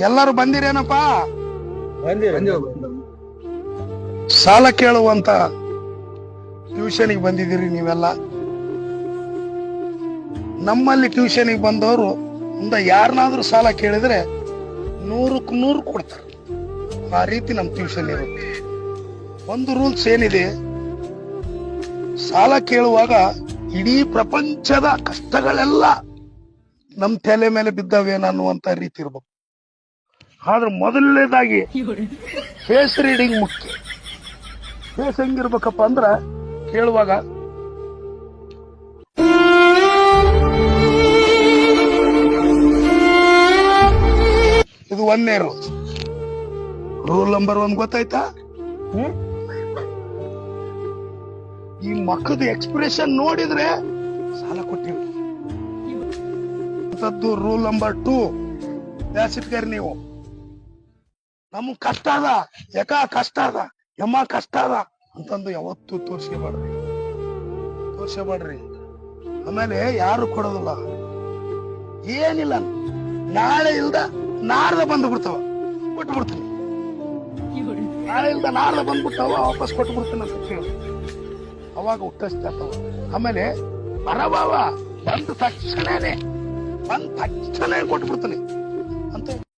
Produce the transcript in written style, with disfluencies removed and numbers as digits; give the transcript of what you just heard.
ಎಲ್ಲರೂ ಬಂದಿರೇನಪ್ಪ? ಸಾಲ ಕೇಳುವಂತ ಟ್ಯೂಷನ್ಗೆ ಬಂದಿದ್ದೀರಿ ನೀವೆಲ್ಲ. ನಮ್ಮಲ್ಲಿ ಟ್ಯೂಷನ್ಗೆ ಬಂದವರು ಮುಂದೆ ಯಾರನ್ನಾದ್ರೂ ಸಾಲ ಕೇಳಿದ್ರೆ 100ಕ್ಕೆ 100 ಕೊಡ್ತಾರೆ. ಆ ರೀತಿ ನಮ್ ಟ್ಯೂಷನ್ ಇರುತ್ತೆ. ಒಂದು ರೂಲ್ಸ್ ಏನಿದೆ, ಸಾಲ ಕೇಳುವಾಗ ಇಡೀ ಪ್ರಪಂಚದ ಕಷ್ಟಗಳೆಲ್ಲ ನಮ್ ತಲೆ ಮೇಲೆ ಬಿದ್ದವೇನನ್ನುವಂತ ರೀತಿ ಇರ್ಬೇಕು. ಆದ್ರೆ ಮೊದಲನೇದಾಗಿ ಫೇಸ್ ರೀಡಿಂಗ್ ಮುಖ್ಯ. ಫೇಸ್ ಹೆಂಗಿರ್ಬೇಕಪ್ಪ ಅಂದ್ರ, ಕೇಳುವಾಗ ಇದು 1ನೇ ರೂಲ್ ನಂಬರ್ 1 ಗೊತ್ತಾಯ್ತಾ? ಈ ಮಕ್ಕದ ಎಕ್ಸ್ಪ್ರೆಷನ್ ನೋಡಿದ್ರೆ ಸಾಲ ಕೊಟ್ಟಿವಿ. ರೂಲ್ ನಂಬರ್ 2 ಬ್ಯಾಸಿಟ್ಗಾರಿ ನೀವು ನಮಗ್ ಕಷ್ಟ ಅದ, ಯಾಕ ಕಷ್ಟ ಅದ, ಯಮ್ಮ ಕಷ್ಟ ಅದ ಅಂತಂದು ಯಾವತ್ತೂ ತೋರ್ಸಬೇಡ್ರಿ. ಆಮೇಲೆ ಯಾರು ಕೊಡೋದಿಲ್ಲ, ಏನಿಲ್ಲ, ನಾಳೆ ಇಲ್ದ ನಾಡ್ದ ಬಂದು ಬಿಡ್ತಾವ, ಕೊಟ್ಬಿಡ್ತೀನಿ. ನಾಳೆ ಇಲ್ದ ನಾಡ್ದ ಬಂದ್ಬಿಡ್ತಾವ, ವಾಪಸ್ ಕೊಟ್ಬಿಡ್ತೀನಿ ಅಂತ ಕೇಳಿ ಅವಾಗ ಹುಟ್ಟಿಸ್ತಾವ. ಆಮೇಲೆ ಪರಭಾವ ಬಂದ ತಕ್ಷಣ ಕೊಟ್ಬಿಡ್ತೀನಿ.